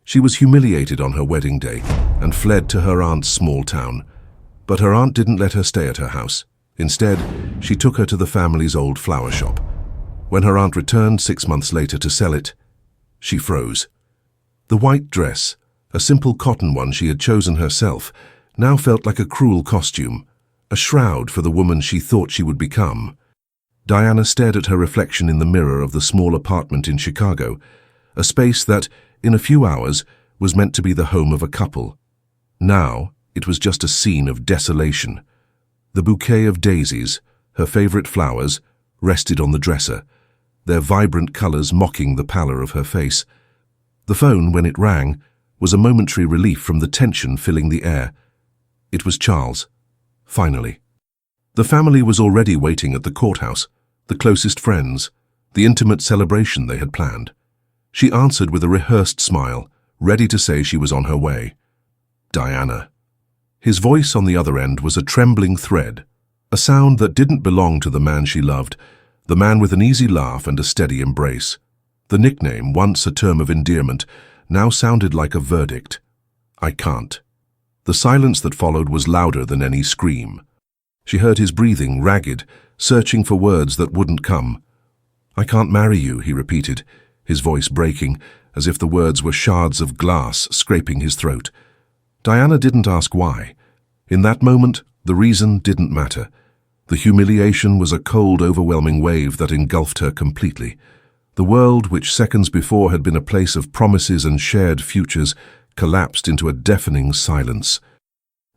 She was humiliated on her wedding day and fled to her aunt's small town. But her aunt didn't let her stay at her house. Instead, she took her to the family's old flower shop. When her aunt returned 6 months later to sell it, she froze. The white dress, a simple cotton one she had chosen herself, now felt like a cruel costume, a shroud for the woman she thought she would become. Diana stared at her reflection in the mirror of the small apartment in Chicago, a space that, in a few hours, was meant to be the home of a couple. Now, it was just a scene of desolation. The bouquet of daisies, her favorite flowers, rested on the dresser, their vibrant colors mocking the pallor of her face. The phone, when it rang, was a momentary relief from the tension filling the air. It was Charles. Finally. The family was already waiting at the courthouse, the closest friends, the intimate celebration they had planned. She answered with a rehearsed smile, ready to say she was on her way. Diana. His voice on the other end was a trembling thread, a sound that didn't belong to the man she loved, the man with an easy laugh and a steady embrace. The nickname, once a term of endearment, now sounded like a verdict. I can't. The silence that followed was louder than any scream. She heard his breathing, ragged, searching for words that wouldn't come. I can't marry you, he repeated, his voice breaking, as if the words were shards of glass scraping his throat. Diana didn't ask why. In that moment, the reason didn't matter. The humiliation was a cold, overwhelming wave that engulfed her completely. The world, which seconds before had been a place of promises and shared futures, collapsed into a deafening silence.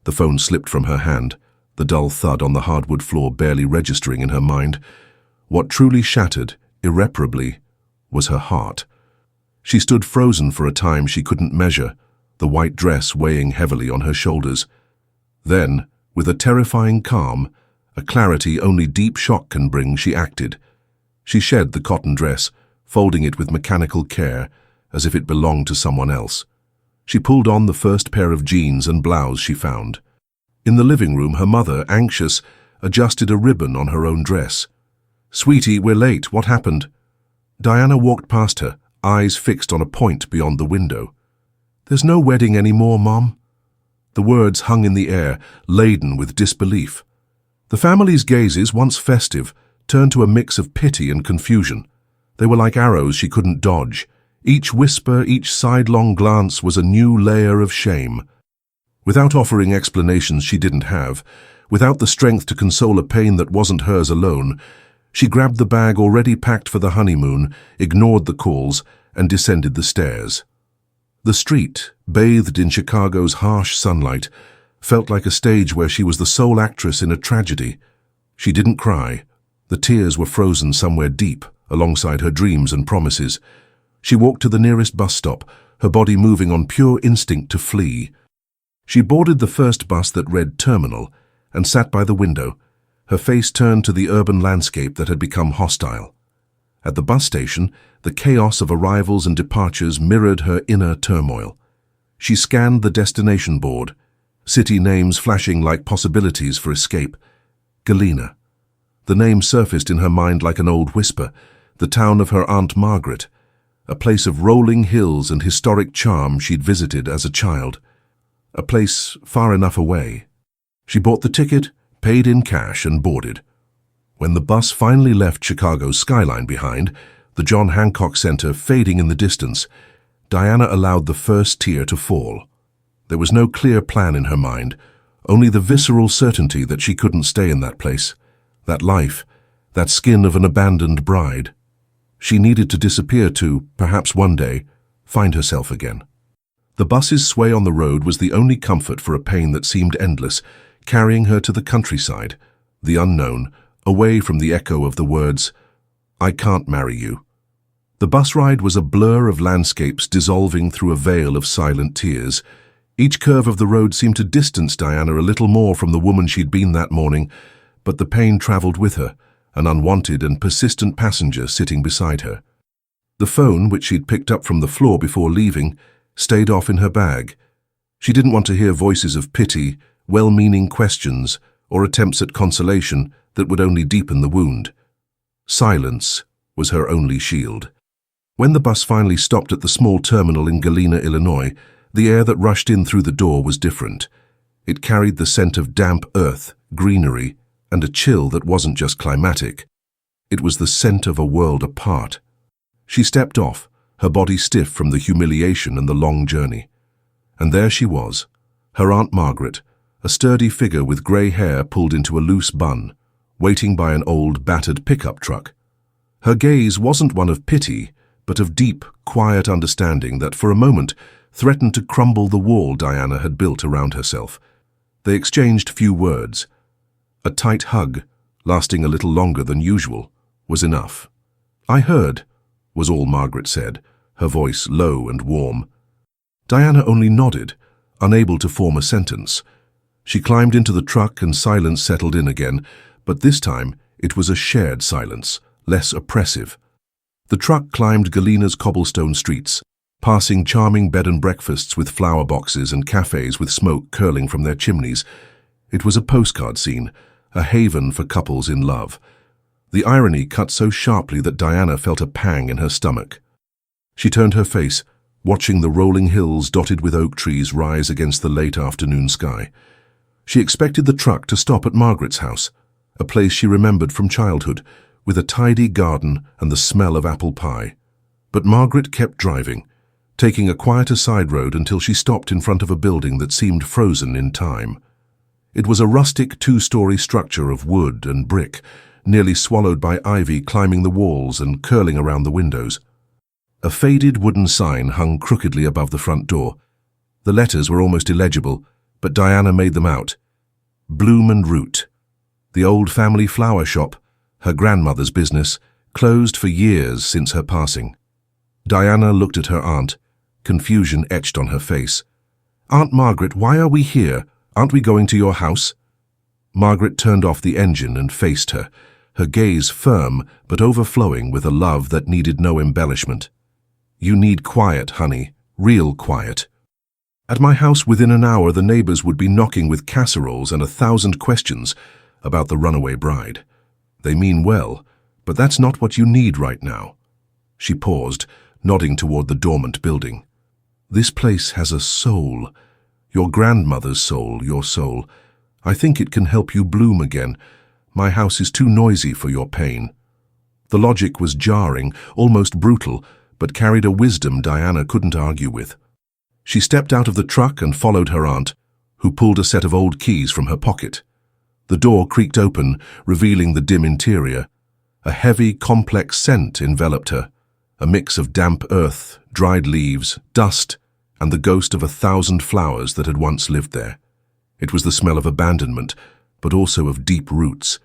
The phone slipped from her hand, the dull thud on the hardwood floor barely registering in her mind. What truly shattered, irreparably, was her heart. She stood frozen for a time she couldn't measure, the white dress weighing heavily on her shoulders. Then, with a terrifying calm, a clarity only deep shock can bring, she acted. She shed the cotton dress, folding it with mechanical care, as if it belonged to someone else. She pulled on the first pair of jeans and blouse she found. In the living room, her mother, anxious, adjusted a ribbon on her own dress. "Sweetie, we're late. What happened?" Diana walked past her, eyes fixed on a point beyond the window. "There's no wedding anymore, Mom." The words hung in the air, laden with disbelief. The family's gazes, once festive, turned to a mix of pity and confusion. They were like arrows she couldn't dodge. Each whisper, each sidelong glance was a new layer of shame. Without offering explanations she didn't have, without the strength to console a pain that wasn't hers alone, she grabbed the bag already packed for the honeymoon, ignored the calls, and descended the stairs. The street, bathed in Chicago's harsh sunlight, felt like a stage where she was the sole actress in a tragedy. She didn't cry. The tears were frozen somewhere deep, alongside her dreams and promises. She walked to the nearest bus stop, her body moving on pure instinct to flee. She boarded the first bus that read Terminal and sat by the window, her face turned to the urban landscape that had become hostile. At the bus station, the chaos of arrivals and departures mirrored her inner turmoil. She scanned the destination board, city names flashing like possibilities for escape. Galena. The name surfaced in her mind like an old whisper, the town of her Aunt Margaret, a place of rolling hills and historic charm she'd visited as a child. A place far enough away. She bought the ticket, paid in cash, and boarded. When the bus finally left Chicago's skyline behind, the John Hancock Center fading in the distance, Diana allowed the first tear to fall. There was no clear plan in her mind, only the visceral certainty that she couldn't stay in that place, that life, that skin of an abandoned bride. She needed to disappear to, perhaps one day, find herself again. The bus's sway on the road was the only comfort for a pain that seemed endless, carrying her to the countryside, the unknown, away from the echo of the words, "I can't marry you." The bus ride was a blur of landscapes dissolving through a veil of silent tears. Each curve of the road seemed to distance Diana a little more from the woman she'd been that morning, but the pain traveled with her, an unwanted and persistent passenger sitting beside her. The phone, which she'd picked up from the floor before leaving, stayed off in her bag. She didn't want to hear voices of pity, well-meaning questions, or attempts at consolation that would only deepen the wound. Silence was her only shield. When the bus finally stopped at the small terminal in Galena, Illinois, the air that rushed in through the door was different. It carried the scent of damp earth, greenery, and a chill that wasn't just climatic. It was the scent of a world apart. She stepped off, her body stiff from the humiliation and the long journey. And there she was, her Aunt Margaret, a sturdy figure with grey hair pulled into a loose bun, waiting by an old, battered pickup truck. Her gaze wasn't one of pity, but of deep, quiet understanding that for a moment threatened to crumble the wall Diana had built around herself. They exchanged few words. A tight hug, lasting a little longer than usual, was enough. "I heard," was all Margaret said, her voice low and warm. Diana only nodded, unable to form a sentence. She climbed into the truck and silence settled in again, but this time it was a shared silence, less oppressive. The truck climbed Galena's cobblestone streets, passing charming bed and breakfasts with flower boxes and cafes with smoke curling from their chimneys. It was a postcard scene, a haven for couples in love. The irony cut so sharply that Diana felt a pang in her stomach. She turned her face, watching the rolling hills dotted with oak trees rise against the late afternoon sky. She expected the truck to stop at Margaret's house, a place she remembered from childhood, with a tidy garden and the smell of apple pie. But Margaret kept driving, taking a quieter side road until she stopped in front of a building that seemed frozen in time. It was a rustic two-story structure of wood and brick, nearly swallowed by ivy climbing the walls and curling around the windows. A faded wooden sign hung crookedly above the front door. The letters were almost illegible, but Diana made them out. Bloom and Root. The old family flower shop, her grandmother's business, closed for years since her passing. Diana looked at her aunt, confusion etched on her face. "Aunt Margaret, why are we here? Aren't we going to your house?" Margaret turned off the engine and faced her, her gaze firm but overflowing with a love that needed no embellishment. "You need quiet, honey, real quiet. At my house within an hour the neighbors would be knocking with casseroles and 1,000 questions about the runaway bride. They mean well, but that's not what you need right now." She paused, nodding toward the dormant building. "This place has a soul. Your grandmother's soul, your soul. I think it can help you bloom again. My house is too noisy for your pain." The logic was jarring, almost brutal, but carried a wisdom Diana couldn't argue with. She stepped out of the truck and followed her aunt, who pulled a set of old keys from her pocket. The door creaked open, revealing the dim interior. A heavy, complex scent enveloped her, a mix of damp earth, dried leaves, dust, and the ghost of 1,000 flowers that had once lived there. It was the smell of abandonment, but also of deep roots.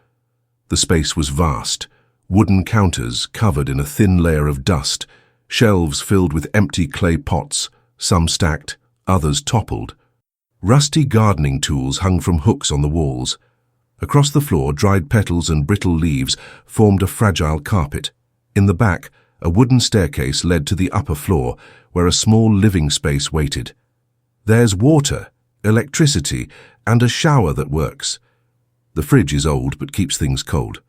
The space was vast, wooden counters covered in a thin layer of dust, shelves filled with empty clay pots, some stacked, others toppled. Rusty gardening tools hung from hooks on the walls. Across the floor, dried petals and brittle leaves formed a fragile carpet. In the back, a wooden staircase led to the upper floor, where a small living space waited. "There's water, electricity, and a shower that works. The fridge is old but keeps things cold.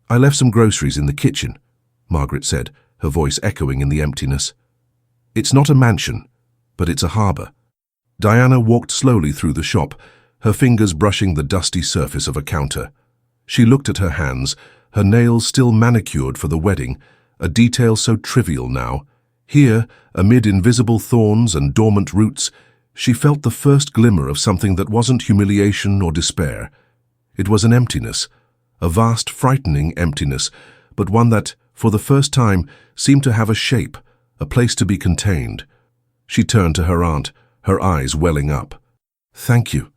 I left some groceries in the kitchen," Margaret said, her voice echoing in the emptiness. "It's not a mansion, but it's a harbor." Diana walked slowly through the shop, her fingers brushing the dusty surface of a counter. She looked at her hands, her nails still manicured for the wedding, a detail so trivial now. Here, amid invisible thorns and dormant roots, she felt the first glimmer of something that wasn't humiliation or despair. It was an emptiness, a vast, frightening emptiness, but one that, for the first time, seemed to have a shape, a place to be contained. She turned to her aunt, her eyes welling up. "Thank you."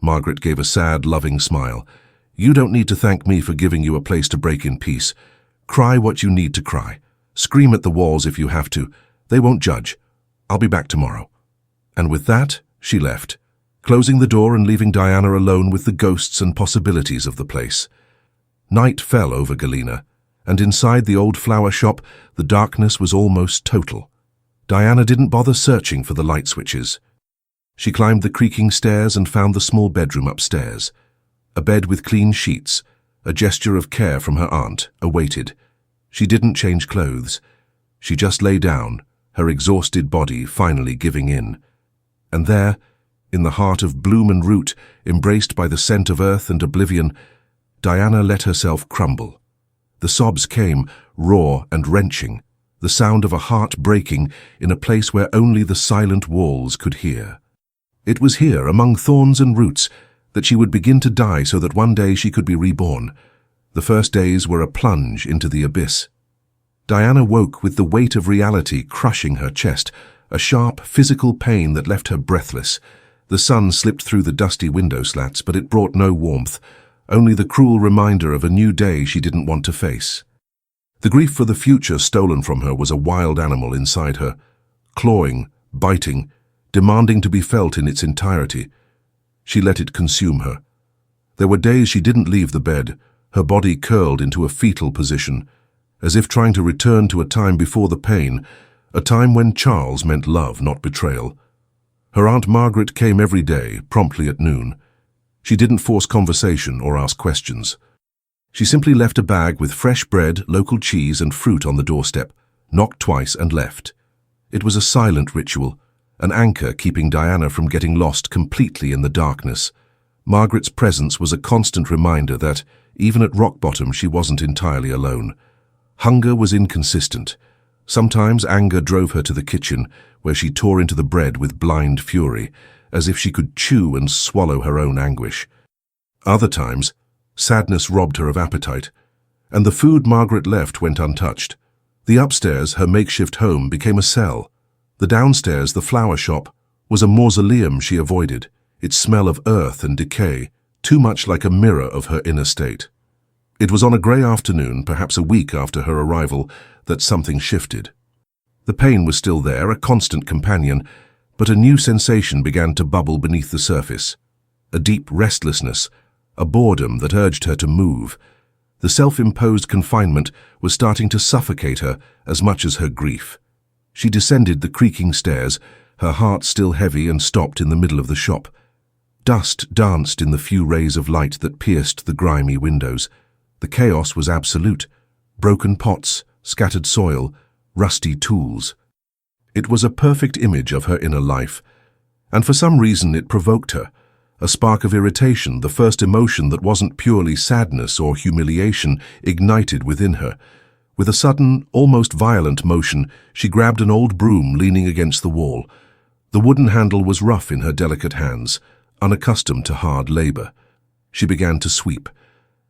Margaret gave a sad, loving smile. "You don't need to thank me for giving you a place to break in peace. Cry what you need to cry. Scream at the walls if you have to. They won't judge. I'll be back tomorrow." And with that, she left, closing the door and leaving Diana alone with the ghosts and possibilities of the place. Night fell over Galena, and inside the old flower shop, the darkness was almost total. Diana didn't bother searching for the light switches. She climbed the creaking stairs and found the small bedroom upstairs. A bed with clean sheets, a gesture of care from her aunt, awaited. She didn't change clothes. She just lay down, her exhausted body finally giving in. And there, in the heart of bloom and root, embraced by the scent of earth and oblivion, Diana let herself crumble. The sobs came, raw and wrenching, the sound of a heart breaking in a place where only the silent walls could hear. It was here, among thorns and roots, that she would begin to die so that one day she could be reborn. The first days were a plunge into the abyss. Diana woke with the weight of reality crushing her chest, a sharp physical pain that left her breathless. The sun slipped through the dusty window slats, but it brought no warmth, only the cruel reminder of a new day she didn't want to face. The grief for the future stolen from her was a wild animal inside her, clawing, biting, demanding to be felt in its entirety. She let it consume her. There were days she didn't leave the bed, her body curled into a fetal position, as if trying to return to a time before the pain, a time when Charles meant love, not betrayal. Her Aunt Margaret came every day, promptly at noon. She didn't force conversation or ask questions. She simply left a bag with fresh bread, local cheese and fruit on the doorstep, knocked twice and left. It was a silent ritual, an anchor keeping Diana from getting lost completely in the darkness. Margaret's presence was a constant reminder that, even at rock bottom, she wasn't entirely alone. Hunger was inconsistent. Sometimes anger drove her to the kitchen, where she tore into the bread with blind fury, as if she could chew and swallow her own anguish. Other times, sadness robbed her of appetite, and the food Margaret left went untouched. The upstairs, her makeshift home, became a cell. The downstairs, the flower shop, was a mausoleum she avoided, its smell of earth and decay, too much like a mirror of her inner state. It was on a grey afternoon, perhaps a week after her arrival, that something shifted. The pain was still there, a constant companion, but a new sensation began to bubble beneath the surface. A deep restlessness, a boredom that urged her to move. The self-imposed confinement was starting to suffocate her as much as her grief. She descended the creaking stairs, her heart still heavy, and stopped in the middle of the shop. Dust danced in the few rays of light that pierced the grimy windows. The chaos was absolute. Broken pots, scattered soil, rusty tools. It was a perfect image of her inner life, and for some reason it provoked her. A spark of irritation, the first emotion that wasn't purely sadness or humiliation, ignited within her. With a sudden, almost violent motion, she grabbed an old broom leaning against the wall. The wooden handle was rough in her delicate hands, unaccustomed to hard labor. She began to sweep.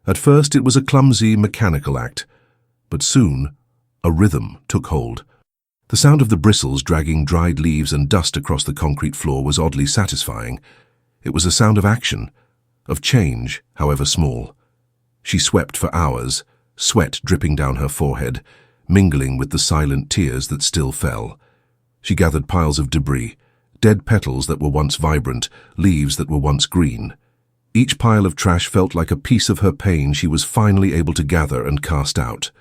At first it was a clumsy, mechanical act, but soon a rhythm took hold. The sound of the bristles dragging dried leaves and dust across the concrete floor was oddly satisfying. It was a sound of action, of change, however small. She swept for hours, sweat dripping down her forehead, mingling with the silent tears that still fell. She gathered piles of debris, dead petals that were once vibrant, leaves that were once green. Each pile of trash felt like a piece of her pain she was finally able to gather and cast out.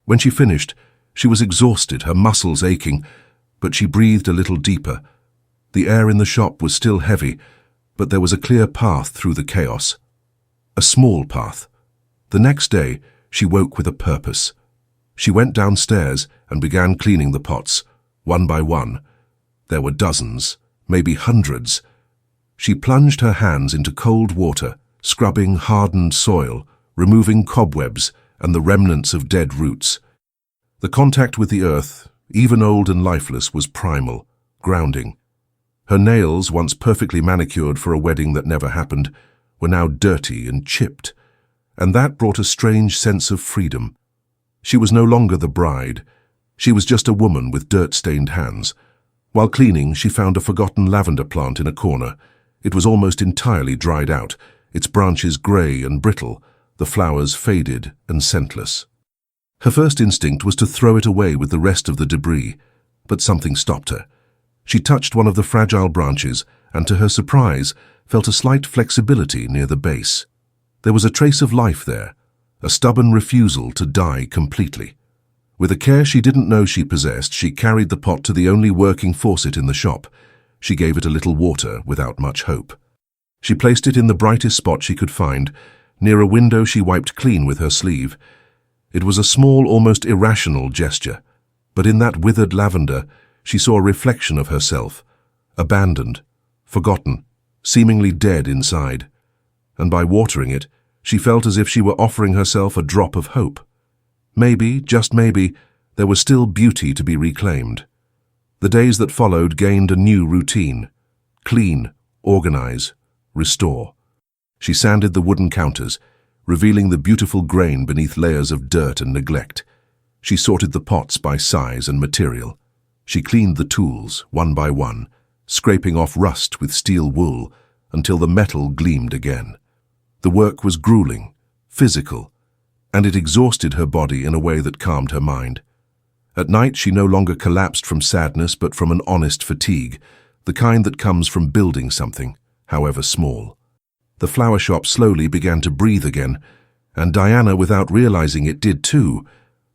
When she finished, she was exhausted, her muscles aching, but she breathed a little deeper. The air in the shop was still heavy, but there was a clear path through the chaos. A small path. The next day, she woke with a purpose. She went downstairs and began cleaning the pots, one by one. There were dozens, maybe hundreds. She plunged her hands into cold water, scrubbing hardened soil, removing cobwebs and the remnants of dead roots. The contact with the earth, even old and lifeless, was primal, grounding. Her nails, once perfectly manicured for a wedding that never happened, were now dirty and chipped, and that brought a strange sense of freedom. She was no longer the bride. She was just a woman with dirt-stained hands. While cleaning, she found a forgotten lavender plant in a corner. It was almost entirely dried out, its branches grey and brittle, the flowers faded and scentless. Her first instinct was to throw it away with the rest of the debris, but something stopped her. She touched one of the fragile branches and, to her surprise, felt a slight flexibility near the base. There was a trace of life there, a stubborn refusal to die completely. With a care she didn't know she possessed, she carried the pot to the only working faucet in the shop. She gave it a little water without much hope. She placed it in the brightest spot she could find. Near a window she wiped clean with her sleeve. It was a small, almost irrational gesture. But in that withered lavender, she saw a reflection of herself, abandoned, forgotten, seemingly dead inside. And by watering it, she felt as if she were offering herself a drop of hope. Maybe, just maybe, there was still beauty to be reclaimed. The days that followed gained a new routine. Clean, organize, restore. She sanded the wooden counters, revealing the beautiful grain beneath layers of dirt and neglect. She sorted the pots by size and material. She cleaned the tools, one by one, scraping off rust with steel wool until the metal gleamed again. The work was grueling, physical, and it exhausted her body in a way that calmed her mind. At night, she no longer collapsed from sadness but from an honest fatigue, the kind that comes from building something, however small. The flower shop slowly began to breathe again, and Diana, without realizing it, did too.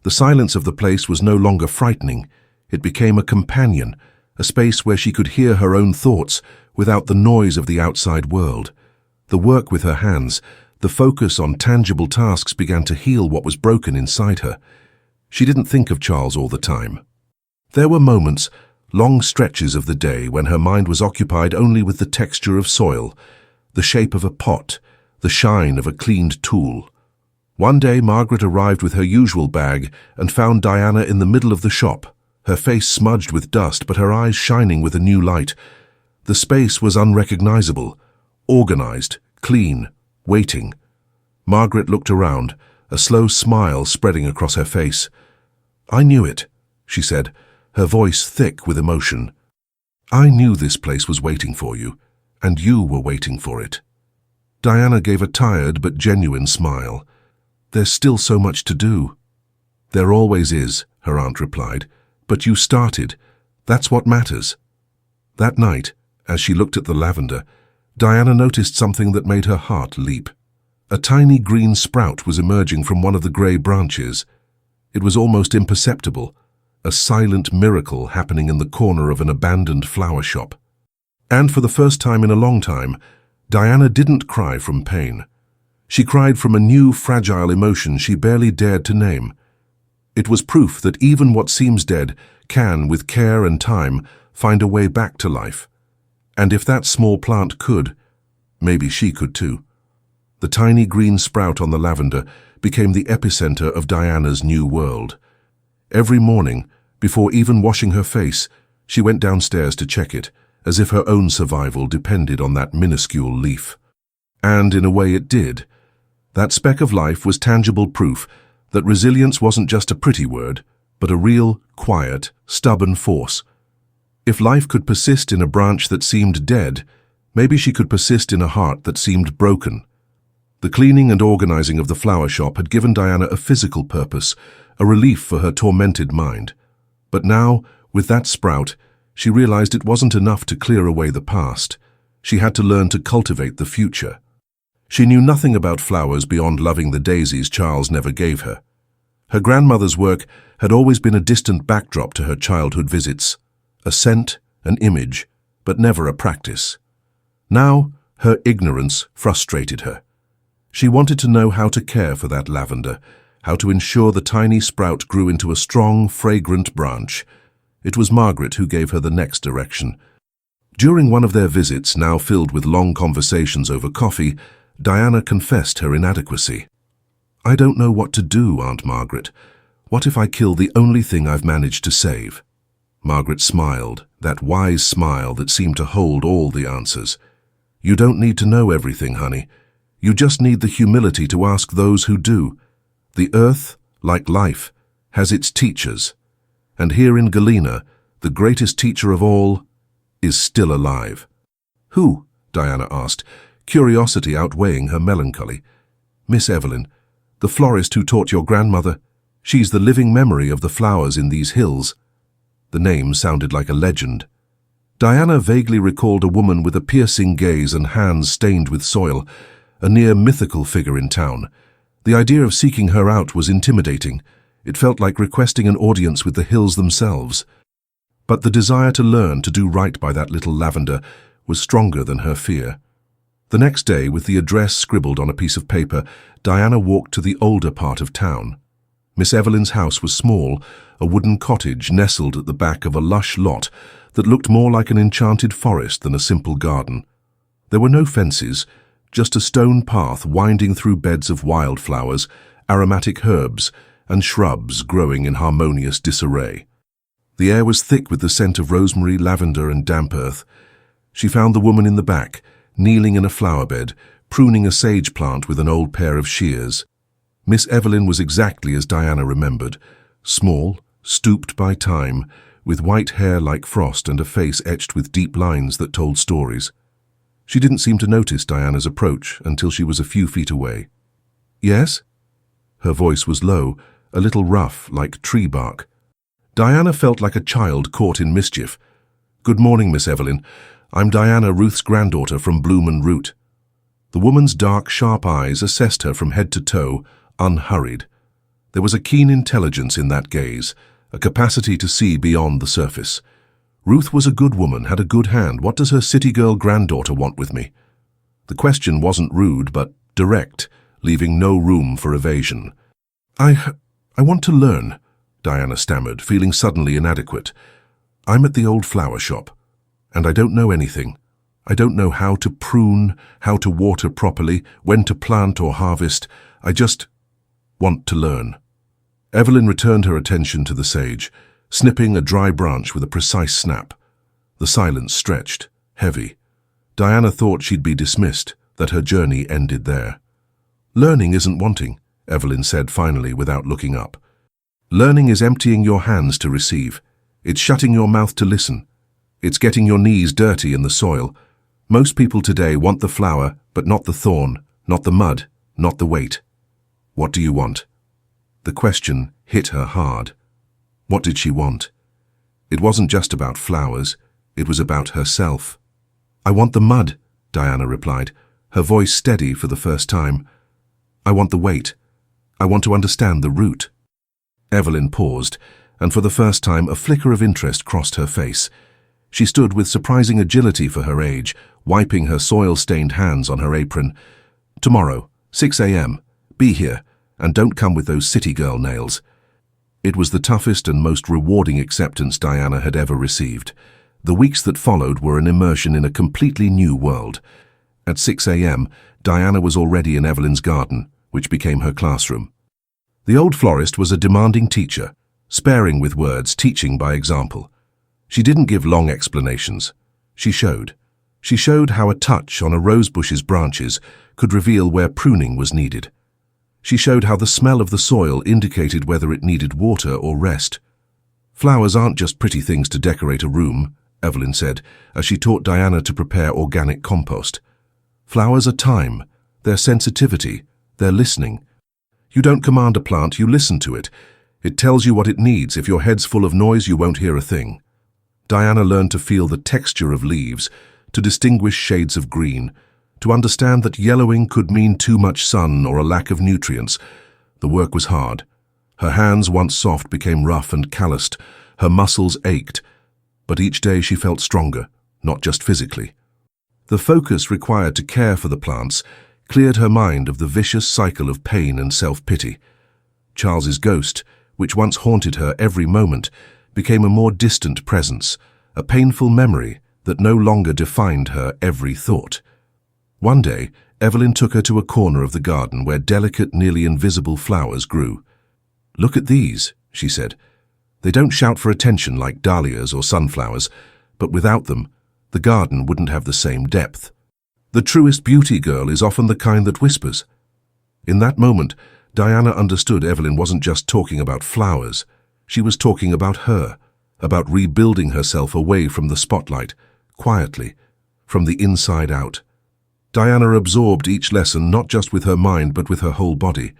The silence of the place was no longer frightening. It became a companion, a space where she could hear her own thoughts without the noise of the outside world. The work with her hands, the focus on tangible tasks began to heal what was broken inside her. She didn't think of Charles all the time. There were moments, long stretches of the day, when her mind was occupied only with the texture of soil, the shape of a pot, the shine of a cleaned tool. One day Margaret arrived with her usual bag and found Diana in the middle of the shop, her face smudged with dust but her eyes shining with a new light. The space was unrecognizable, organized, clean, waiting. Margaret looked around, a slow smile spreading across her face. "I knew it," she said, her voice thick with emotion. "I knew this place was waiting for you, and you were waiting for it." Diana gave a tired but genuine smile. "There's still so much to do." "There always is," her aunt replied, "but you started. That's what matters." That night, as she looked at the lavender, Diana noticed something that made her heart leap. A tiny green sprout was emerging from one of the grey branches. It was almost imperceptible, a silent miracle happening in the corner of an abandoned flower shop. And for the first time in a long time, Diana didn't cry from pain. She cried from a new, fragile emotion she barely dared to name. It was proof that even what seems dead can, with care and time, find a way back to life. And if that small plant could, maybe she could too. The tiny green sprout on the lavender became the epicenter of Diana's new world. Every morning, before even washing her face, she went downstairs to check it, as if her own survival depended on that minuscule leaf. And in a way it did. That speck of life was tangible proof that resilience wasn't just a pretty word, but a real, quiet, stubborn force. If life could persist in a branch that seemed dead, maybe she could persist in a heart that seemed broken. The cleaning and organizing of the flower shop had given Diana a physical purpose, a relief for her tormented mind. But now, with that sprout, she realized it wasn't enough to clear away the past. She had to learn to cultivate the future. She knew nothing about flowers beyond loving the daisies Charles never gave her. Her grandmother's work had always been a distant backdrop to her childhood visits, a scent, an image, but never a practice. Now, her ignorance frustrated her. She wanted to know how to care for that lavender, how to ensure the tiny sprout grew into a strong, fragrant branch. It was Margaret who gave her the next direction. During one of their visits, now filled with long conversations over coffee, Diana confessed her inadequacy. "I don't know what to do, Aunt Margaret. What if I kill the only thing I've managed to save?" Margaret smiled, that wise smile that seemed to hold all the answers. "You don't need to know everything, honey. You just need the humility to ask those who do. The earth, like life, has its teachers. And here in Galena, the greatest teacher of all is still alive." "Who?" Diana asked, curiosity outweighing her melancholy. "Miss Evelyn, the florist who taught your grandmother. She's the living memory of the flowers in these hills." The name sounded like a legend. Diana vaguely recalled a woman with a piercing gaze and hands stained with soil, a near mythical figure in town. The idea of seeking her out was intimidating. It felt like requesting an audience with the hills themselves. But the desire to learn to do right by that little lavender was stronger than her fear. The next day, with the address scribbled on a piece of paper, Diana walked to the older part of town. Miss Evelyn's house was small, a wooden cottage nestled at the back of a lush lot that looked more like an enchanted forest than a simple garden. There were no fences, just a stone path winding through beds of wildflowers, aromatic herbs, and shrubs growing in harmonious disarray. The air was thick with the scent of rosemary, lavender, and damp earth. She found the woman in the back, kneeling in a flower bed, pruning a sage plant with an old pair of shears. Miss Evelyn was exactly as Diana remembered, small, stooped by time, with white hair like frost and a face etched with deep lines that told stories. She didn't seem to notice Diana's approach until she was a few feet away. "Yes?" Her voice was low, a little rough, like tree bark. Diana felt like a child caught in mischief. "Good morning, Miss Evelyn. I'm Diana, Ruth's granddaughter from Bloom and Root." The woman's dark, sharp eyes assessed her from head to toe, unhurried. There was a keen intelligence in that gaze, a capacity to see beyond the surface. Ruth was a good woman, had a good hand. What does her city girl granddaughter want with me? The question wasn't rude, but direct, leaving no room for evasion. I want to learn," Diana stammered, feeling suddenly inadequate. "I'm at the old flower shop, and I don't know anything. I don't know how to prune, how to water properly, when to plant or harvest. I just want to learn." Evelyn returned her attention to the sage, snipping a dry branch with a precise snap. The silence stretched, heavy. Diana thought she'd be dismissed, that her journey ended there. "Learning isn't wanting," Evelyn said finally without looking up. "Learning is emptying your hands to receive. It's shutting your mouth to listen. It's getting your knees dirty in the soil. Most people today want the flower, but not the thorn, not the mud, not the weight. What do you want?" The question hit her hard. What did she want? It wasn't just about flowers, it was about herself. "I want the mud," Diana replied, her voice steady for the first time. "I want the weight. I want to understand the root." Evelyn paused, and for the first time a flicker of interest crossed her face. She stood with surprising agility for her age, wiping her soil-stained hands on her apron. "Tomorrow, 6 a.m. Be here, and don't come with those city girl nails." It was the toughest and most rewarding acceptance Diana had ever received. The weeks that followed were an immersion in a completely new world. At 6 a.m., Diana was already in Evelyn's garden, which became her classroom. The old florist was a demanding teacher, sparing with words, teaching by example. She didn't give long explanations. She showed. She showed how a touch on a rosebush's branches could reveal where pruning was needed. She showed how the smell of the soil indicated whether it needed water or rest. "Flowers aren't just pretty things to decorate a room," Evelyn said, as she taught Diana to prepare organic compost. "Flowers are time, their sensitivity, their listening. You don't command a plant, you listen to it. It tells you what it needs. If your head's full of noise, you won't hear a thing." Diana learned to feel the texture of leaves, to distinguish shades of green, to understand that yellowing could mean too much sun or a lack of nutrients. The work was hard. Her hands, once soft, became rough and calloused. Her muscles ached. But each day she felt stronger, not just physically. The focus required to care for the plants cleared her mind of the vicious cycle of pain and self-pity. Charles's ghost, which once haunted her every moment, became a more distant presence, a painful memory that no longer defined her every thought. One day, Evelyn took her to a corner of the garden where delicate, nearly invisible flowers grew. "Look at these," she said. "They don't shout for attention like dahlias or sunflowers, but without them, the garden wouldn't have the same depth. The truest beauty, girl, is often the kind that whispers." In that moment, Diana understood Evelyn wasn't just talking about flowers. She was talking about her, about rebuilding herself away from the spotlight, quietly, from the inside out. Diana absorbed each lesson not just with her mind but with her whole body.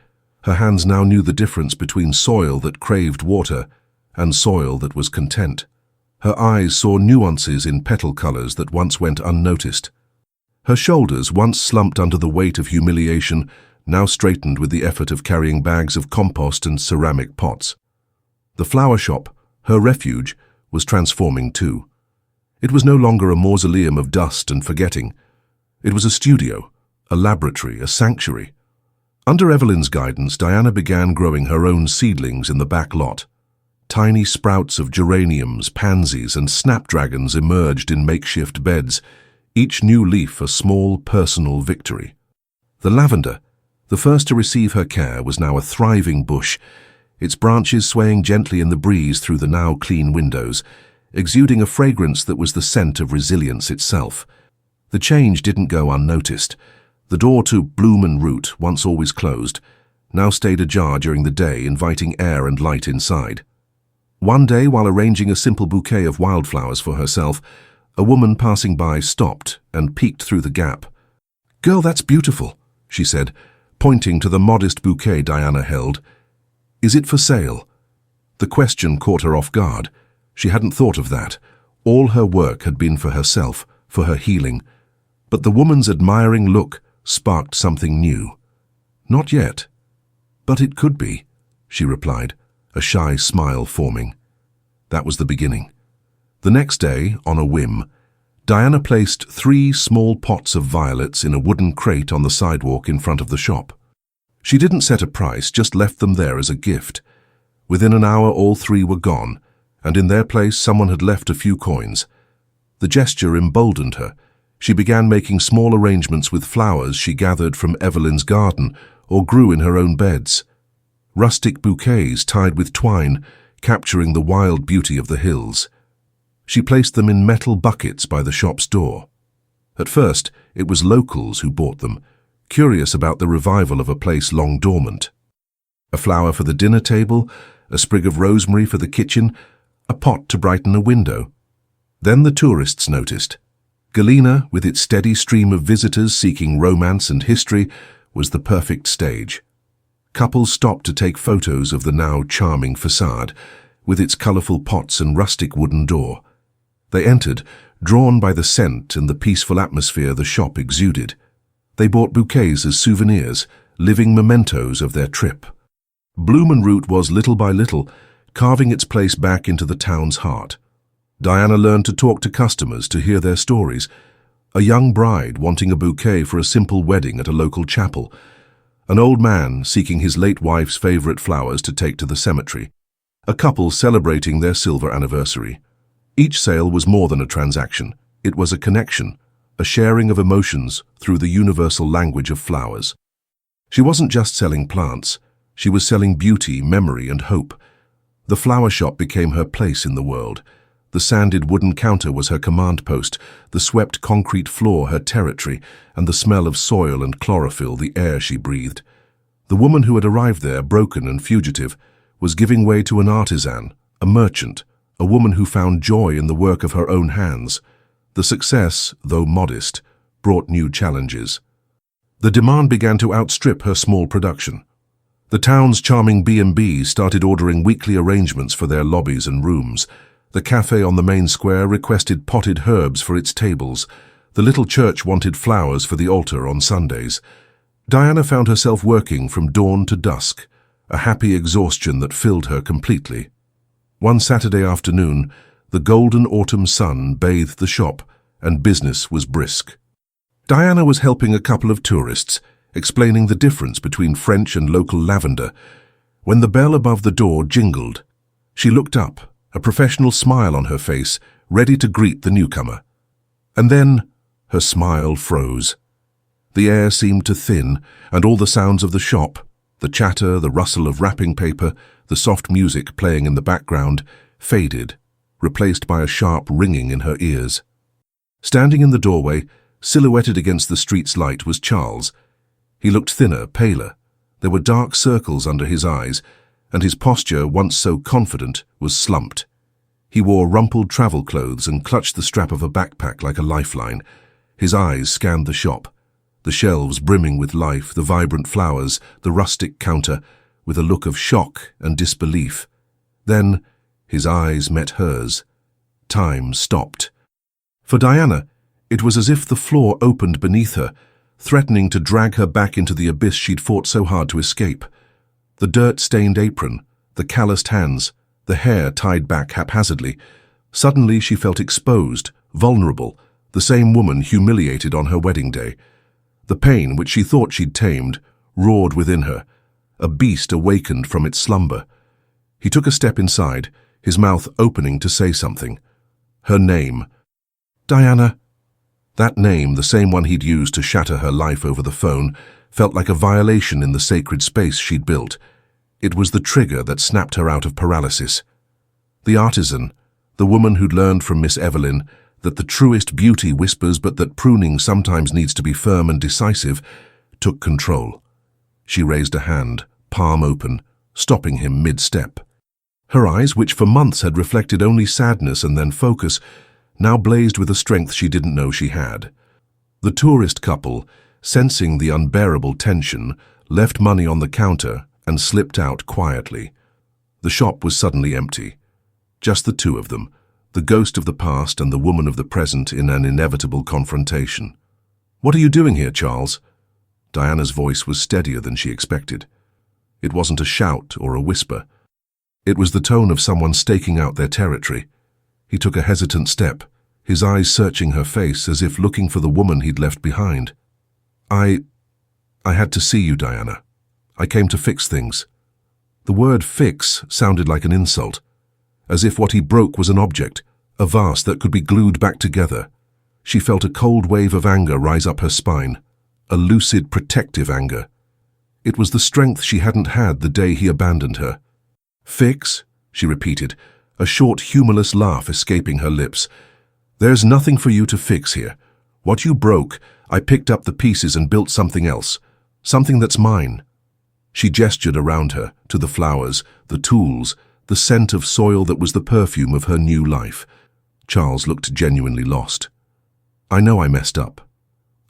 Her hands now knew the difference between soil that craved water and soil that was content. Her eyes saw nuances in petal colors that once went unnoticed. Her shoulders, once slumped under the weight of humiliation, now straightened with the effort of carrying bags of compost and ceramic pots. The flower shop, her refuge, was transforming too. It was no longer a mausoleum of dust and forgetting. It was a studio, a laboratory, a sanctuary. Under Evelyn's guidance, Diana began growing her own seedlings in the back lot. Tiny sprouts of geraniums, pansies, and snapdragons emerged in makeshift beds, each new leaf a small personal victory. The lavender, the first to receive her care, was now a thriving bush, its branches swaying gently in the breeze through the now clean windows, exuding a fragrance that was the scent of resilience itself. The change didn't go unnoticed. The door to Bloom and Root, once always closed, now stayed ajar during the day, inviting air and light inside. One day, while arranging a simple bouquet of wildflowers for herself, a woman passing by stopped and peeked through the gap. "Girl, that's beautiful," she said, pointing to the modest bouquet Diana held. "Is it for sale?" The question caught her off guard. She hadn't thought of that. All her work had been for herself, for her healing. But the woman's admiring look sparked something new. "Not yet. But it could be," she replied, a shy smile forming. That was the beginning. The next day, on a whim, Diana placed 3 small pots of violets in a wooden crate on the sidewalk in front of the shop. She didn't set a price, just left them there as a gift. Within an hour, all 3 were gone, and in their place someone had left a few coins. The gesture emboldened her. She began making small arrangements with flowers she gathered from Evelyn's garden or grew in her own beds. Rustic bouquets tied with twine, capturing the wild beauty of the hills. She placed them in metal buckets by the shop's door. At first, it was locals who bought them, curious about the revival of a place long dormant. A flower for the dinner table, a sprig of rosemary for the kitchen, a pot to brighten a window. Then the tourists noticed. Galena, with its steady stream of visitors seeking romance and history, was the perfect stage. Couples stopped to take photos of the now charming facade, with its colorful pots and rustic wooden door. They entered, drawn by the scent and the peaceful atmosphere the shop exuded. They bought bouquets as souvenirs, living mementos of their trip. Bloom and Root was, little by little, carving its place back into the town's heart. Diana learned to talk to customers, to hear their stories. A young bride wanting a bouquet for a simple wedding at a local chapel. An old man seeking his late wife's favorite flowers to take to the cemetery. A couple celebrating their silver anniversary. Each sale was more than a transaction. It was a connection, a sharing of emotions through the universal language of flowers. She wasn't just selling plants. She was selling beauty, memory, and hope. The flower shop became her place in the world. The sanded wooden counter was her command post, the swept concrete floor her territory, and the smell of soil and chlorophyll the air she breathed. The woman who had arrived there, broken and fugitive, was giving way to an artisan, a merchant, a woman who found joy in the work of her own hands. The success, though modest, brought new challenges. The demand began to outstrip her small production. The town's charming B&Bs started ordering weekly arrangements for their lobbies and rooms. The cafe on the main square requested potted herbs for its tables. The little church wanted flowers for the altar on Sundays. Diana found herself working from dawn to dusk, a happy exhaustion that filled her completely. One Saturday afternoon, the golden autumn sun bathed the shop, and business was brisk. Diana was helping a couple of tourists, explaining the difference between French and local lavender. When the bell above the door jingled, she looked up, a professional smile on her face, ready to greet the newcomer. And then her smile froze. The air seemed to thin, and all the sounds of the shop, the chatter, the rustle of wrapping paper, the soft music playing in the background, faded, replaced by a sharp ringing in her ears. Standing in the doorway, silhouetted against the street's light, was Charles. He looked thinner, paler. There were dark circles under his eyes, and his posture, once so confident, was slumped. He wore rumpled travel clothes and clutched the strap of a backpack like a lifeline. His eyes scanned the shop, the shelves brimming with life, the vibrant flowers, the rustic counter, with a look of shock and disbelief. Then his eyes met hers. Time stopped. For Diana, it was as if the floor opened beneath her, threatening to drag her back into the abyss she'd fought so hard to escape. The dirt-stained apron, the calloused hands, the hair tied back haphazardly. Suddenly she felt exposed, vulnerable, the same woman humiliated on her wedding day. The pain, which she thought she'd tamed, roared within her. A beast awakened from its slumber. He took a step inside, his mouth opening to say something. Her name. Diana. That name, the same one he'd used to shatter her life over the phone, felt like a violation in the sacred space she'd built. It was the trigger that snapped her out of paralysis. The artisan, the woman who'd learned from Miss Evelyn that the truest beauty whispers but that pruning sometimes needs to be firm and decisive, took control. She raised a hand, palm open, stopping him mid-step. Her eyes, which for months had reflected only sadness and then focus, now blazed with a strength she didn't know she had. The tourist couple, sensing the unbearable tension, left money on the counter and slipped out quietly. The shop was suddenly empty. Just the two of them, the ghost of the past and the woman of the present in an inevitable confrontation. "What are you doing here, Charles?" Diana's voice was steadier than she expected. It wasn't a shout or a whisper. It was the tone of someone staking out their territory. He took a hesitant step, his eyes searching her face as if looking for the woman he'd left behind. I had to see you, Diana. I came to fix things." The word fix sounded like an insult, as if what he broke was an object, a vase that could be glued back together. She felt a cold wave of anger rise up her spine, a lucid, protective anger. It was the strength she hadn't had the day he abandoned her. "Fix?" she repeated, a short, humorless laugh escaping her lips. "There's nothing for you to fix here. What you broke, I picked up the pieces and built something else, something that's mine." She gestured around her, to the flowers, the tools, the scent of soil that was the perfume of her new life. Charles looked genuinely lost. "I know I messed up.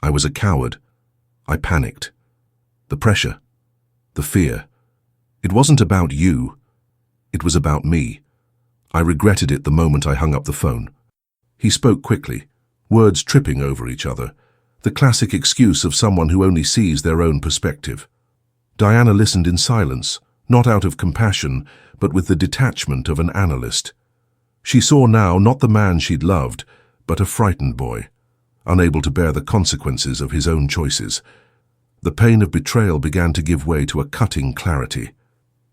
I was a coward. I panicked. The pressure, the fear. It wasn't about you. It was about me. I regretted it the moment I hung up the phone." He spoke quickly, words tripping over each other, the classic excuse of someone who only sees their own perspective. Diana listened in silence, not out of compassion, but with the detachment of an analyst. She saw now not the man she'd loved, but a frightened boy, unable to bear the consequences of his own choices. The pain of betrayal began to give way to a cutting clarity.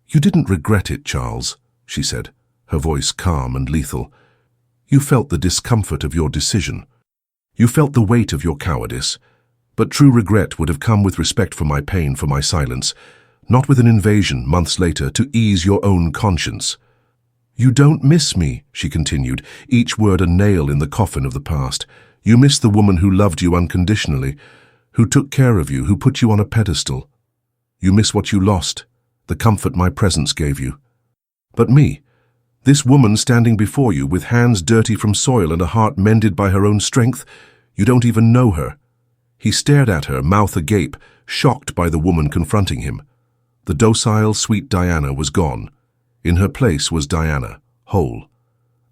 "You didn't regret it, Charles," she said, her voice calm and lethal. "You felt the discomfort of your decision. You felt the weight of your cowardice. But true regret would have come with respect for my pain, for my silence, not with an invasion months later to ease your own conscience." "You don't miss me," she continued, each word a nail in the coffin of the past. "You miss the woman who loved you unconditionally, who took care of you, who put you on a pedestal. You miss what you lost, the comfort my presence gave you. But me, this woman standing before you with hands dirty from soil and a heart mended by her own strength, you don't even know her." He stared at her, mouth agape, shocked by the woman confronting him. The docile, sweet Diana was gone. In her place was Diana, whole.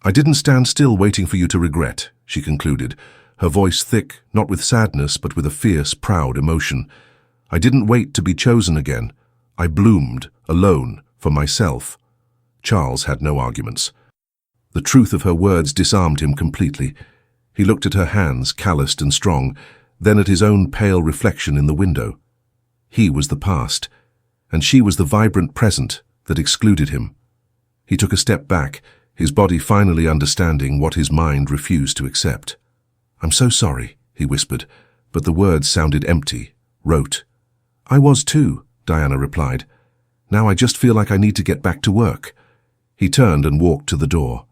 "I didn't stand still waiting for you to regret," she concluded, her voice thick, not with sadness, but with a fierce, proud emotion. "I didn't wait to be chosen again. I bloomed, alone, for myself." Charles had no arguments. The truth of her words disarmed him completely. He looked at her hands, calloused and strong, then at his own pale reflection in the window. He was the past, and she was the vibrant present that excluded him. He took a step back, his body finally understanding what his mind refused to accept. "I'm so sorry," he whispered, but the words sounded empty, rote. "I was too," Diana replied. "Now I just feel like I need to get back to work." He turned and walked to the door.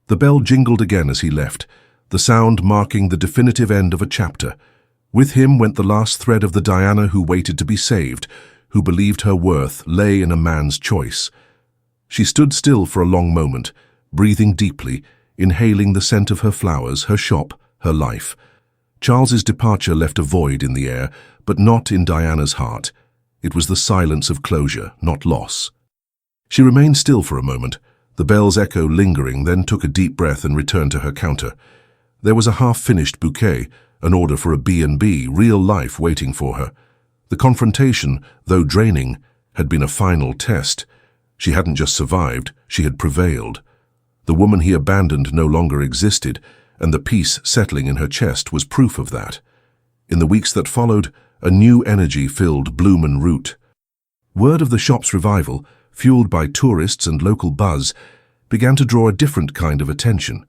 The bell jingled again as he left, the sound marking the definitive end of a chapter. With him went the last thread of the Diana who waited to be saved, who believed her worth lay in a man's choice. She stood still for a long moment, breathing deeply, inhaling the scent of her flowers, her shop, her life. Charles's departure left a void in the air, but not in Diana's heart. It was the silence of closure, not loss. She remained still for a moment, the bell's echo lingering, then took a deep breath and returned to her counter. There was a half-finished bouquet, an order for a B&B, real life waiting for her. The confrontation, though draining, had been a final test. She hadn't just survived, she had prevailed. The woman he abandoned no longer existed, and the peace settling in her chest was proof of that. In the weeks that followed, A new energy filled Bloom and Root. Word of the shop's revival, fueled by tourists and local buzz, began to draw a different kind of attention.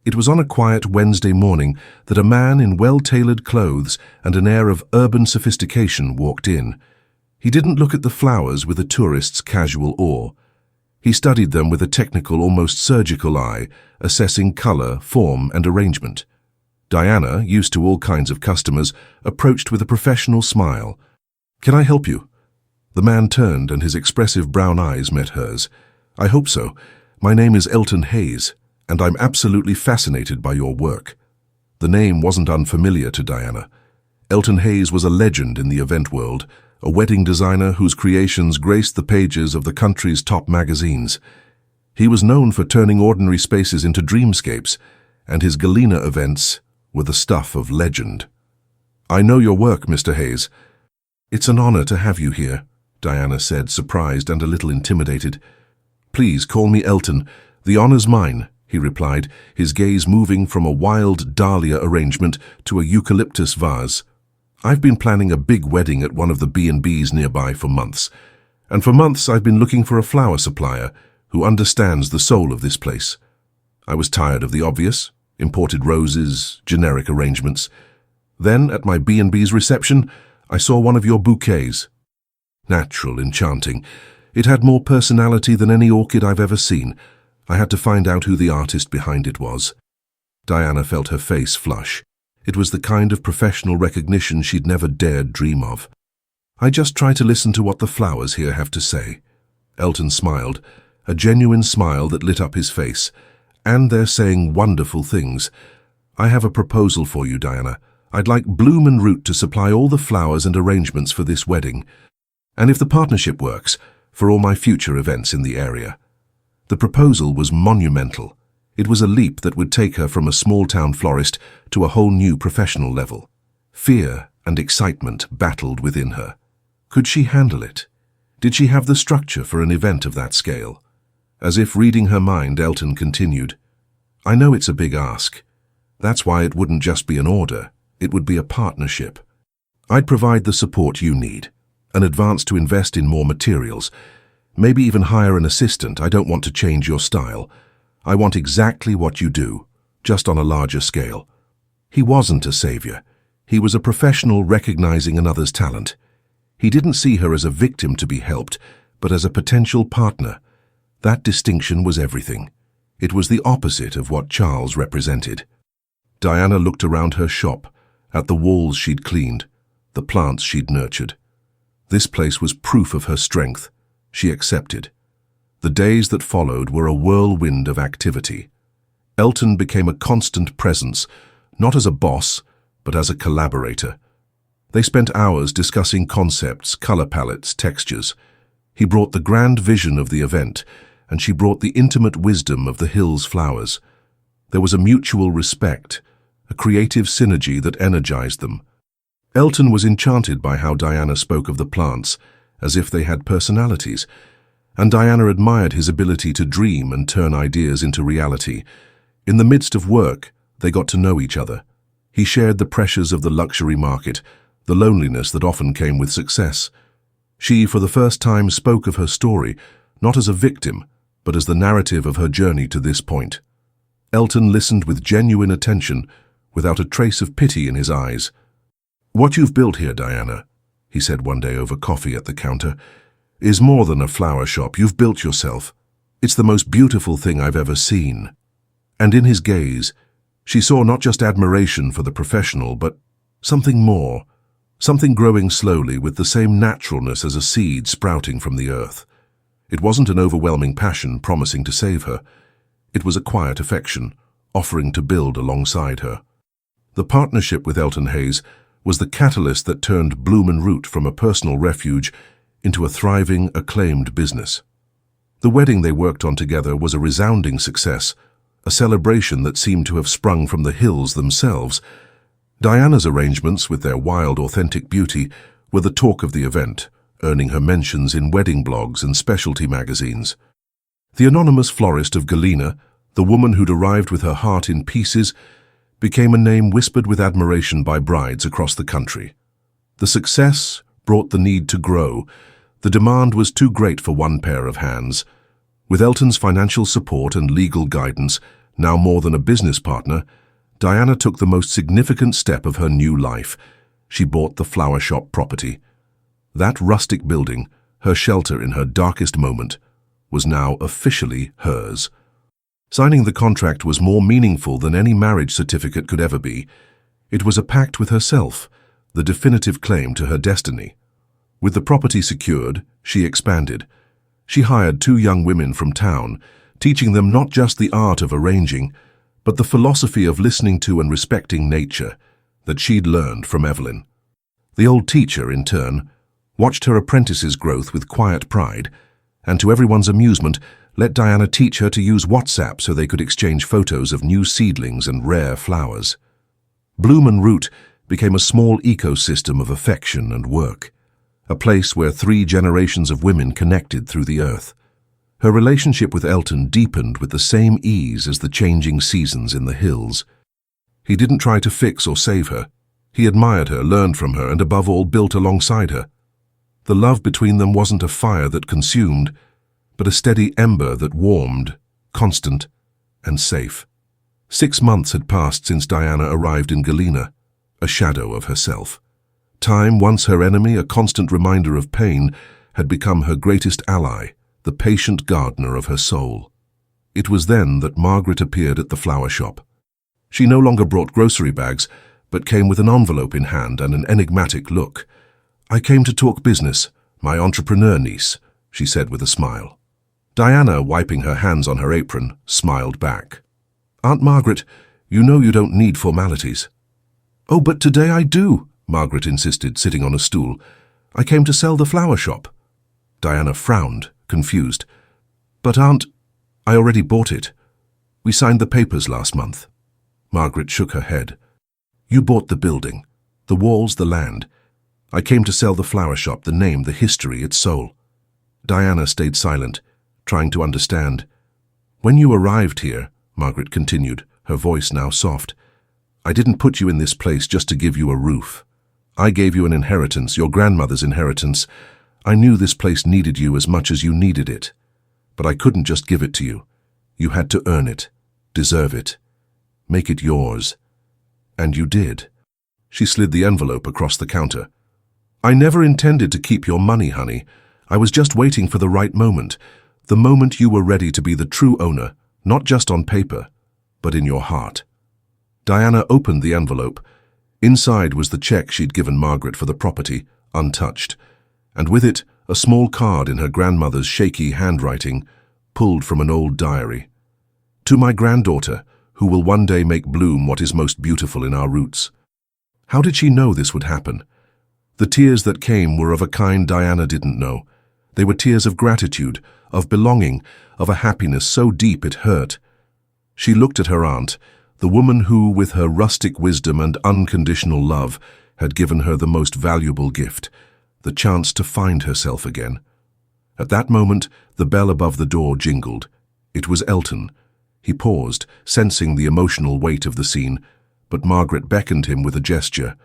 It was on a quiet Wednesday morning that a man in well-tailored clothes and an air of urban sophistication walked in. He didn't look at the flowers with a tourist's casual awe. He studied them with a technical, almost surgical eye, assessing color, form, and arrangement. Diana, used to all kinds of customers, approached with a professional smile. "Can I help you?" The man turned and his expressive brown eyes met hers. "I hope so. My name is Elton Hayes, and I'm absolutely fascinated by your work." The name wasn't unfamiliar to Diana. Elton Hayes was a legend in the event world, a wedding designer whose creations graced the pages of the country's top magazines. He was known for turning ordinary spaces into dreamscapes, and his Galena events were the stuff of legend. "I know your work, Mr. Hayes." "It's an honor to have you here," Diana said, surprised and a little intimidated. "Please call me Elton. The honor's mine," he replied, his gaze moving from a wild dahlia arrangement to a eucalyptus vase. "I've been planning a big wedding at one of the B&Bs nearby for months, and for months I've been looking for a flower supplier who understands the soul of this place. I was tired of the obvious, imported roses, generic arrangements. Then, at my B&B's reception, I saw one of your bouquets. Natural, enchanting. It had more personality than any orchid I've ever seen. I had to find out who the artist behind it was." Diana felt her face flush. It was the kind of professional recognition she'd never dared dream of. "I just try to listen to what the flowers here have to say." Elton smiled, a genuine smile that lit up his face. "And they're saying wonderful things. I have a proposal for you, Diana. I'd like Bloom and Root to supply all the flowers and arrangements for this wedding. And if the partnership works, for all my future events in the area." The proposal was monumental. It was a leap that would take her from a small-town florist to a whole new professional level. Fear and excitement battled within her. Could she handle it? Did she have the structure for an event of that scale? As if reading her mind, Elton continued, "I know it's a big ask. That's why it wouldn't just be an order. It would be a partnership. I'd provide the support you need, an advance to invest in more materials, maybe even hire an assistant. I don't want to change your style. I want exactly what you do, just on a larger scale." He wasn't a savior. He was a professional recognizing another's talent. He didn't see her as a victim to be helped, but as a potential partner. That distinction was everything. It was the opposite of what Charles represented. Diana looked around her shop, at the walls she'd cleaned, the plants she'd nurtured. This place was proof of her strength. She accepted. The days that followed were a whirlwind of activity. Elton became a constant presence, not as a boss, but as a collaborator. They spent hours discussing concepts, color palettes, textures. He brought the grand vision of the event, and she brought the intimate wisdom of the hill's flowers. There was a mutual respect, a creative synergy that energized them. Elton was enchanted by how Diana spoke of the plants, as if they had personalities, and Diana admired his ability to dream and turn ideas into reality. In the midst of work, they got to know each other. He shared the pressures of the luxury market, the loneliness that often came with success. She, for the first time, spoke of her story, not as a victim, but as the narrative of her journey to this point. Elton listened with genuine attention, without a trace of pity in his eyes. "What you've built here, Diana," he said one day over coffee at the counter, "is more than a flower shop. You've built yourself. It's the most beautiful thing I've ever seen." And in his gaze, she saw not just admiration for the professional, but something more, something growing slowly with the same naturalness as a seed sprouting from the earth. It wasn't an overwhelming passion promising to save her. It was a quiet affection, offering to build alongside her. The partnership with Elton Hayes was the catalyst that turned Bloom and Root from a personal refuge into a thriving, acclaimed business. The wedding they worked on together was a resounding success, a celebration that seemed to have sprung from the hills themselves. Diana's arrangements, with their wild, authentic beauty, were the talk of the event, earning her mentions in wedding blogs and specialty magazines. The anonymous florist of Galena, the woman who'd arrived with her heart in pieces, became a name whispered with admiration by brides across the country. The success brought the need to grow. The demand was too great for one pair of hands. With Elton's financial support and legal guidance, now more than a business partner, Diana took the most significant step of her new life. She bought the flower shop property. That rustic building, her shelter in her darkest moment, was now officially hers. Signing the contract was more meaningful than any marriage certificate could ever be. It was a pact with herself, the definitive claim to her destiny. With the property secured, she expanded. She hired 2 young women from town, teaching them not just the art of arranging, but the philosophy of listening to and respecting nature that she'd learned from Evelyn. The old teacher, in turn, watched her apprentices' growth with quiet pride, and to everyone's amusement, let Diana teach her to use WhatsApp so they could exchange photos of new seedlings and rare flowers. Bloom and Root became a small ecosystem of affection and work, a place where 3 generations of women connected through the earth. Her relationship with Elton deepened with the same ease as the changing seasons in the hills. He didn't try to fix or save her. He admired her, learned from her, and above all built alongside her. The love between them wasn't a fire that consumed, but a steady ember that warmed, constant and safe. 6 months had passed since Diana arrived in Galena, a shadow of herself. Time, once her enemy, a constant reminder of pain, had become her greatest ally, the patient gardener of her soul. It was then that Margaret appeared at the flower shop. She no longer brought grocery bags, but came with an envelope in hand and an enigmatic look. "I came to talk business, my entrepreneur niece," she said with a smile. Diana, wiping her hands on her apron, smiled back. "Aunt Margaret, you know you don't need formalities." "Oh, but today I do," Margaret insisted, sitting on a stool. "I came to sell the flower shop." Diana frowned, confused. "But Aunt, I already bought it. We signed the papers last month." Margaret shook her head. "You bought the building, the walls, the land. I came to sell the flower shop, the name, the history, its soul." Diana stayed silent, trying to understand. "When you arrived here," Margaret continued, her voice now soft, "I didn't put you in this place just to give you a roof. I gave you an inheritance, your grandmother's inheritance. I knew this place needed you as much as you needed it. But I couldn't just give it to you. You had to earn it, deserve it, make it yours. And you did." She slid the envelope across the counter. "I never intended to keep your money, honey. I was just waiting for the right moment, the moment you were ready to be the true owner, not just on paper, but in your heart." Diana opened the envelope. Inside was the check she'd given Margaret for the property, untouched, and with it a small card in her grandmother's shaky handwriting, pulled from an old diary. "To my granddaughter, who will one day make bloom what is most beautiful in our roots." How did she know this would happen? The tears that came were of a kind Diana didn't know. They were tears of gratitude, of belonging, of a happiness so deep it hurt. She looked at her aunt, the woman who, with her rustic wisdom and unconditional love, had given her the most valuable gift, the chance to find herself again. At that moment, the bell above the door jingled. It was Elton. He paused, sensing the emotional weight of the scene, but Margaret beckoned him with a gesture.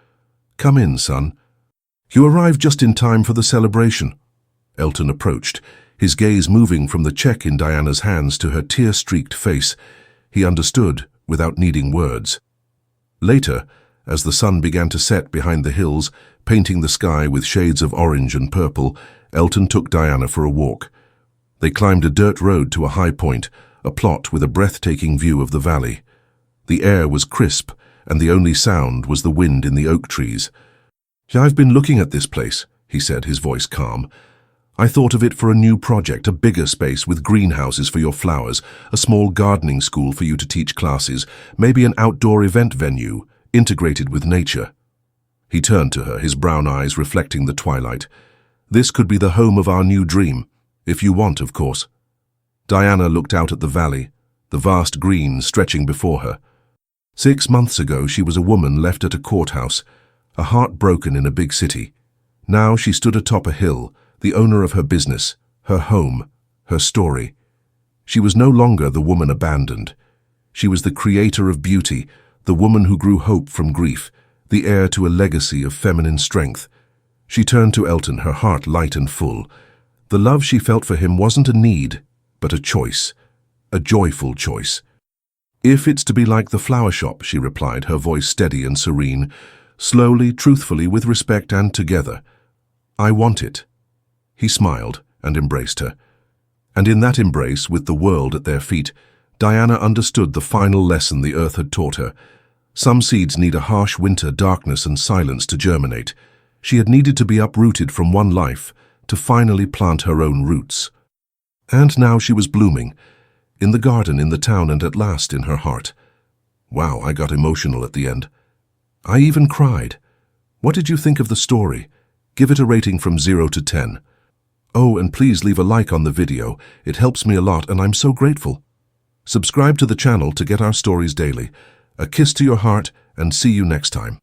"Come in, son. You arrived just in time for the celebration." Elton approached, his gaze moving from the check in Diana's hands to her tear-streaked face. He understood, without needing words. Later, as the sun began to set behind the hills, painting the sky with shades of orange and purple, Elton took Diana for a walk. They climbed a dirt road to a high point, a plot with a breathtaking view of the valley. The air was crisp, and the only sound was the wind in the oak trees. "I've been looking at this place," he said, his voice calm. "I thought of it for a new project, a bigger space with greenhouses for your flowers, a small gardening school for you to teach classes, maybe an outdoor event venue, integrated with nature." He turned to her, his brown eyes reflecting the twilight. "This could be the home of our new dream, if you want, of course." Diana looked out at the valley, the vast green stretching before her. 6 months ago, she was a woman left at a courthouse, a heart broken in a big city. Now she stood atop a hill, the owner of her business, her home, her story. She was no longer the woman abandoned. She was the creator of beauty, the woman who grew hope from grief, the heir to a legacy of feminine strength. She turned to Elton, her heart light and full. The love she felt for him wasn't a need, but a choice, a joyful choice. "If it's to be like the flower shop," she replied, her voice steady and serene, slowly, truthfully, with respect and together. "I want it." He smiled and embraced her. And in that embrace, with the world at their feet, Diana understood the final lesson the earth had taught her. Some seeds need a harsh winter, darkness and silence to germinate. She had needed to be uprooted from one life to finally plant her own roots. And now she was blooming, in the garden, in the town, and at last in her heart. Wow, I got emotional at the end. I even cried. What did you think of the story? Give it a rating from 0 to 10. Oh, and please leave a like on the video. It helps me a lot and I'm so grateful. Subscribe to the channel to get our stories daily. A kiss to your heart and see you next time.